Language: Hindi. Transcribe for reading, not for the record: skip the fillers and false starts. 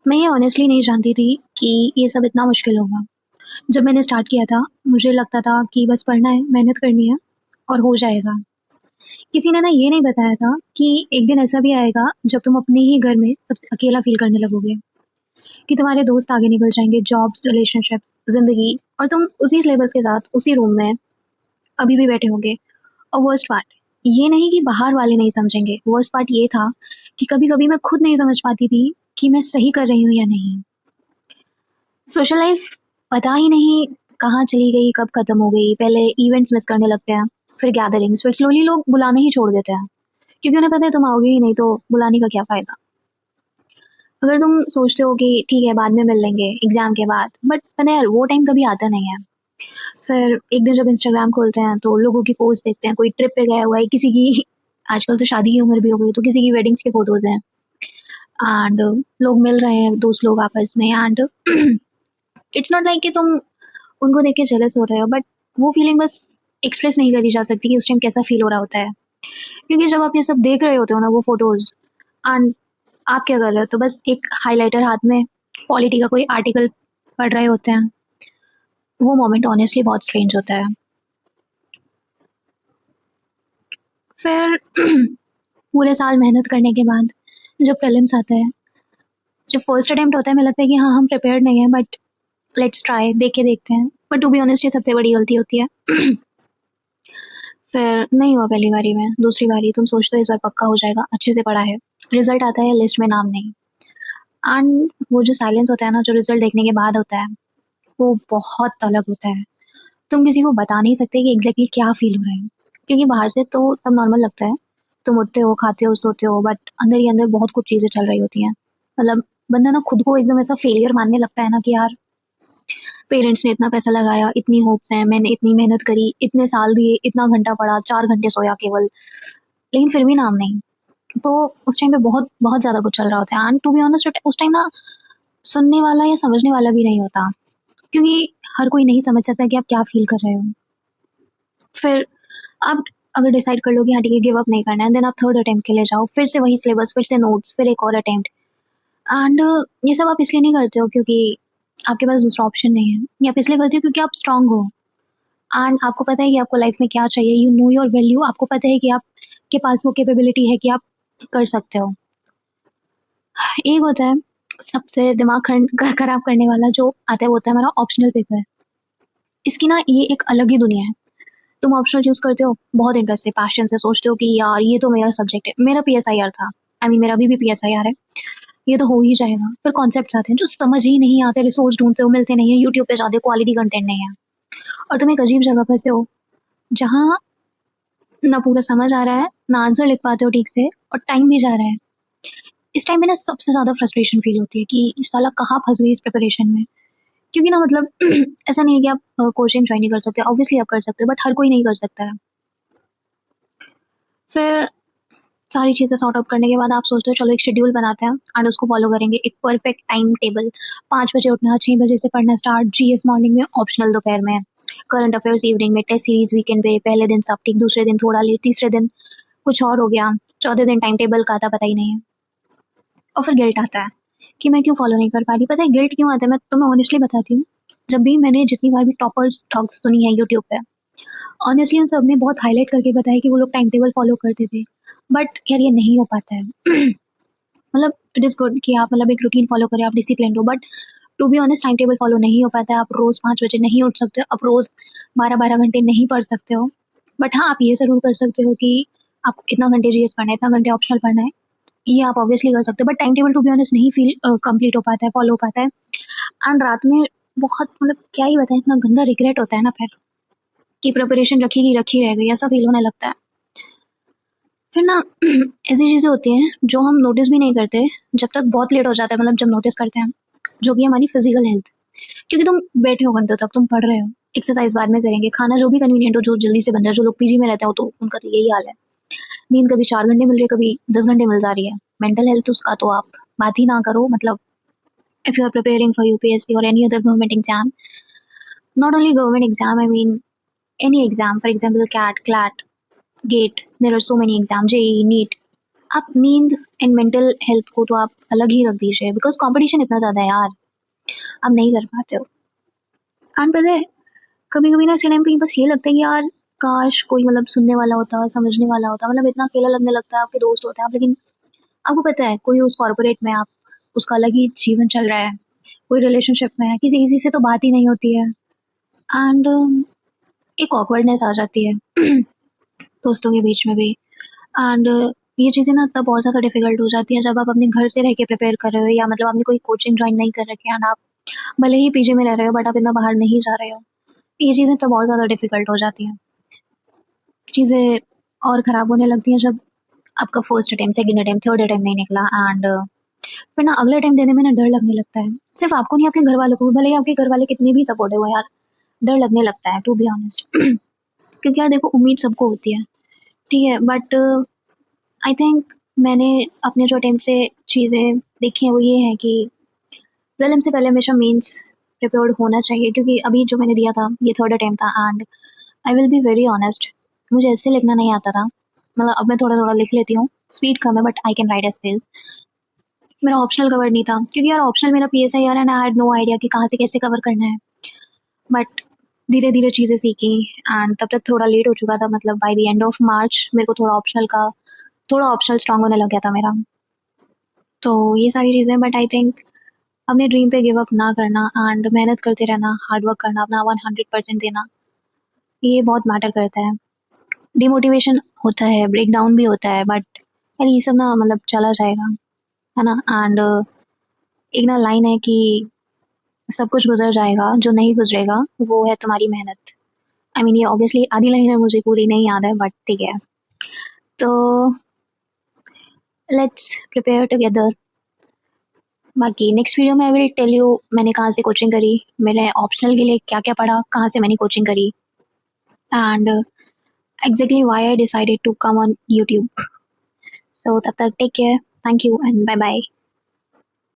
मैं ये ऑनेस्टली नहीं जानती थी कि ये सब इतना मुश्किल होगा। जब मैंने स्टार्ट किया था, मुझे लगता था कि बस पढ़ना है, मेहनत करनी है और हो जाएगा। किसी ने ना ये नहीं बताया था कि एक दिन ऐसा भी आएगा जब तुम अपने ही घर में सबसे अकेला फ़ील करने लगोगे, कि तुम्हारे दोस्त आगे निकल जाएँगे, जॉब्स, रिलेशनशिप्स, ज़िंदगी और तुम उसी सिलेबस के साथ, उसी रूम में अभी भी बैठे होंगे। और वर्स्ट पार्ट, ये नहीं कि बाहर वाले नहीं समझेंगे, वर्स्ट पार्ट ये था कि कभी-कभी मैं खुद नहीं समझ पाती थी कि मैं सही कर रही हूँ या नहीं। सोशल लाइफ पता ही नहीं कहाँ चली गई, कब खत्म हो गई। पहले इवेंट्स मिस करने लगते हैं, फिर गैदरिंग्स, फिर स्लोली लोग बुलाना ही छोड़ देते हैं, क्योंकि उन्हें पता है तुम आओगे ही नहीं तो बुलाने का क्या फ़ायदा। अगर तुम सोचते हो कि ठीक है बाद में मिल लेंगे एग्ज़ाम के बाद, बट पता है यार वो टाइम कभी आता नहीं है। फिर एक दिन जब इंस्टाग्राम खोलते हैं तो लोगों की पोस्ट देखते हैं, कोई ट्रिप पे गया हुआ है, किसी की आजकल तो शादी की उम्र भी हो गई तो किसी की वेडिंग्स के फ़ोटोज़ हैं एंड लोग मिल रहे हैं, दोस्त लोग आपस में एंड इट्स नॉट लाइक कि तुम उनको देख के जेलस हो रहे हो, बट वो फीलिंग बस एक्सप्रेस नहीं करी जा सकती कि उस टाइम कैसा फील हो रहा होता है। क्योंकि जब आप ये सब देख रहे होते हो ना वो फोटोज एंड आप क्या कर रहे हो, तो बस एक हाइलाइटर हाथ में पॉलिटी का कोई आर्टिकल पढ़ रहे होते हैं। वो मोमेंट ऑनेस्टली बहुत स्ट्रेंज होता है। फिर पूरे साल मेहनत करने के बाद जो प्रीलिम्स आता है, जो फर्स्ट अटेम्प्ट होता है, मुझे लगता है कि हाँ हम प्रिपेयर्ड नहीं है, बट लेट्स ट्राई, देख के देखते हैं। बट टू बी ऑनेस्ट ये सबसे बड़ी गलती होती है। फिर नहीं हुआ पहली बारी में, दूसरी बारी तुम सोचते हो इस बार पक्का हो जाएगा, अच्छे से पढ़ा है, रिजल्ट आता है, लिस्ट में नाम नहीं। एंड वो जो साइलेंस होता है ना, जो रिजल्ट देखने के बाद होता है, वो बहुत अलग होता है। तुम किसी को बता नहीं सकते कि एग्जैक्टली क्या फील हो रहा है, क्योंकि बाहर से तो सब नॉर्मल लगता है। तुम उठते हो, खाते हो, सोते हो, बट अंदर ही अंदर बहुत कुछ चीज़ें चल रही होती हैं। मतलब बंदा ना खुद को एकदम ऐसा फेलियर मानने लगता है ना कि यार पेरेंट्स ने इतना पैसा लगाया, इतनी होप्स हैं, मैंने इतनी मेहनत करी, इतने साल दिए, इतना घंटा पढ़ा, 4 घंटे सोया केवल, लेकिन फिर भी नाम नहीं। तो उस टाइम पे बहुत बहुत ज़्यादा कुछ चल रहा होता है एंड टू बी ऑनेस्ट उस टाइम ना सुनने वाला या समझने वाला भी नहीं होता, क्योंकि हर कोई नहीं समझ सकता कि आप क्या फील कर रहे हो। फिर आप अगर डिसाइड कर लो कि हाँ ठीक है गिव अप नहीं करना है, देन आप थर्ड अटेम्प्ट के लिए जाओ, फिर से वही सिलेबस, फिर से नोट्स, फिर एक और अटेम्प्ट। एंड ये सब आप इसलिए नहीं करते हो क्योंकि आपके पास दूसरा ऑप्शन नहीं है, या आप इसलिए करते हो क्योंकि आप स्ट्रांग हो एंड आपको पता है कि आपको लाइफ में क्या चाहिए, यू नो योर वैल्यू, आपको पता है कि आप के पास वो कैपेबिलिटी है कि आप कर सकते हो। एक होता है सबसे दिमाग खराब करने वाला जो आता है, वो होता है हमारा ऑप्शनल पेपर। इसकी ना ये एक अलग ही दुनिया है। तुम ऑप्शनल चूज करते हो, बहुत इंटरेस्ट से, पैशन से सोचते हो कि यार ये तो मेरा सब्जेक्ट है, मेरा पीएसआईआर था, आई मीन मेरा अभी भी पीएसआईआर है, ये तो हो ही जाएगा। फिर कॉन्सेप्ट्स आते हैं जो समझ ही नहीं आते, रिसोर्स ढूंढते हो मिलते नहीं है, यूट्यूब पे जाते हो क्वालिटी कंटेंट नहीं है, और तुम एक अजीब जगह फंसे हो जहाँ ना पूरा समझ आ रहा है, ना आंसर लिख पाते हो ठीक से, और टाइम भी जा रहा है। इस टाइम पे ना सबसे ज्यादा फ्रस्ट्रेशन फील होती है कि इस साला कहाँ फंस गई इस प्रिपरेशन में। क्योंकि ना मतलब ऐसा नहीं है कि आप कोचिंग ज्वाइन नहीं कर सकते, ऑब्वियसली आप कर सकते हो, बट हर कोई नहीं कर सकता है। फिर सारी चीज़ें सॉर्ट आउट करने के बाद आप सोचते हो चलो एक शेड्यूल बनाते हैं एंड उसको फॉलो करेंगे, एक परफेक्ट टाइम टेबल। 5 बजे उठना, 6 बजे से पढ़ना स्टार्ट, जीएस मॉर्निंग में, ऑप्शनल दोपहर में, करंट अफेयर्स इवनिंग में, टेस्ट सीरीज वीकेंड पे, पहले दिन सब ठीक, दूसरे दिन थोड़ा लेट, तीसरे दिन कुछ और हो गया, चौथे दिन टाइम टेबल का आता पता ही नहीं है। और फिर गिल्ट आता है कि मैं क्यों फॉलो नहीं कर पा रही। पता है गिल्ट क्यों आता है, मैं तुम्हें ऑनेस्टली बताती हूँ। जब भी मैंने जितनी बार भी टॉपर्स टॉक्स सुनी है यूट्यूब पे, ऑनेस्टली उन सब ने बहुत हाईलाइट करके बताया कि वो लोग टाइम टेबल फॉलो करते थे, बट यार ये नहीं हो पाता है। मतलब इट इज़ गुड कि आप मतलब एक रूटीन फॉलो करें, आप डिसिप्लिन हो, but to be honest time table follow नहीं हो पाता है। आप रोज़ 5 बजे नहीं उठ सकते हो, आप रोज़ 12-12 घंटे नहीं पढ़ सकते हो, बट हाँ आप ये ज़रूर कर सकते हो कि आपको इतना घंटे जीएस पढ़ना है, इतना घंटे ऑप्शनल पढ़ना है, ये आप ऑब्वियसली कर सकते हो। But time table to be honest नहीं फील कंप्लीट हो पाता है, फॉलो हो पाता है। एंड रात में बहुत मतलब क्या ही बताएं, इतना गंदा रिग्रेट होता है ना फिर, कि प्रिपरेशन रखी की रखी रह गई, ऐसा फील होने लगता है। फिर ना ऐसी चीज़ें होती हैं जो हम नोटिस भी नहीं करते जब तक बहुत लेट हो जाता है, मतलब जब नोटिस करते हैं, जो कि हमारी फिजिकल हेल्थ। क्योंकि तुम बैठे हो घंटों तक, तुम पढ़ रहे हो, एक्सरसाइज बाद में करेंगे, खाना जो भी कन्वीनियंट हो, जो जल्दी से बन जाए, जो लोग पीजी में रहते हो तो उनका तो यही हाल है। नींद कभी 4 घंटे मिल रही है, कभी 10 घंटे मिल जा रही है। मेंटल हेल्थ उसका तो आप बात ही ना करो। मतलब if you are preparing for UPSC और any other government exam, not only government exam, I mean any exam, for example CAT, CLAT, GATE, there are so many exam, JE, NEET, आप नींद एंड मेंटल हेल्थ को तो आप अलग ही रख दीजिए, बिकॉज़ कॉम्पिटिशन इतना ज़्यादा है यार, आप नहीं कर पाते हो। एंड पता है, कभी-कभी ना ऐसे टाइम पे बस ये लगता है कि यार काश कोई मतलब सुनने वाला होता, समझने वाला होता, मतलब इतना अकेला लगने लगता है, आपके दोस्त होते हैं आप, लेकिन आपको पता है कोई उस कॉर्पोरेट में आप उसका अलग ही जीवन चल रहा है, कोई रिलेशनशिप में है, किसी-किसी से तो बात ही नहीं होती है एंड एक ऑकवर्डनेस आ जाती है दोस्तों के बीच में भी। एंड ये चीज़ें ना तब और ज़्यादा डिफ़िकल्ट हो जाती हैं जब आप अपने घर से रह के प्रिपेयर कर रहे हो, या मतलब आपने कोई कोचिंग जॉइन नहीं कर रखी है एंड आप भले ही पीजी में रह रहे हो बट आप इतना बाहर नहीं जा रहे हो। ये चीज़ें तब और ज़्यादा डिफ़िकल्ट हो जाती हैं। चीज़ें और ख़राब होने लगती हैं जब आपका first attempt, second attempt, third attempt नहीं निकला एंड फिर ना अगले अटेम्प्ट देने में ना डर लगने लगता है। सिर्फ़ आपको नहीं, आपके घरवालों को भी, भले ही आपके घरवाले कितने भी सपोर्टिव हो यार, डर लगने लगता है टू बी ऑनेस्ट। क्योंकि यार देखो उम्मीद सबको होती है, ठीक है? बट आई थिंक मैंने अपने जो अटेम्प्ट से चीज़ें देखी हैं वो ये है कि प्रीलिम्स से पहले हमेशा मेंस प्रिपेयर्ड होना चाहिए, क्योंकि अभी जो मैंने दिया था ये थर्ड अटेम्प्ट था and I will be very honest, मुझे ऐसे लिखना नहीं आता था। मतलब अब मैं थोड़ा-थोड़ा लिख लेती हूँ, स्पीड कम है but I can write as this. मेरा ऑप्शनल कवर नहीं था क्योंकि यार ऑप्शनल मेरा पीएसआईआर है and I had no idea कि कहाँ से कैसे कवर करना है। बट धीरे-धीरे चीज़ें सीखी एंड तब तक थोड़ा लेट हो चुका था, मतलब by the end of March मेरे को थोड़ा ऑप्शनल स्ट्रॉन्ग होने लग गया था मेरा। तो ये सारी चीज़ें, बट आई थिंक अपने ड्रीम पे गिव अप ना करना एंड मेहनत करते रहना, हार्ड वर्क करना, अपना 100% देना, ये बहुत मैटर करता है। डिमोटिवेशन होता है, ब्रेकडाउन भी होता है, बट यार ये सब ना मतलब चला जाएगा, है ना? एंड एक ना लाइन है कि सब कुछ गुज़र जाएगा, जो नहीं गुज़रेगा वो है तुम्हारी मेहनत। आई मीन ये ऑब्वियसली आधी लाइन है, मुझे पूरी नहीं याद है बट ठीक है। तो लेट्स प्रिपेयर टुगेदर। बाकी नेक्स्ट वीडियो में आई विल टेल यू मैंने कहाँ से कोचिंग करी, मैंने ऑप्शनल के लिए क्या-क्या पढ़ा, कहाँ से मैंने कोचिंग करी and exactly why I decided to come on YouTube. So तब तक take care, thank you and bye bye.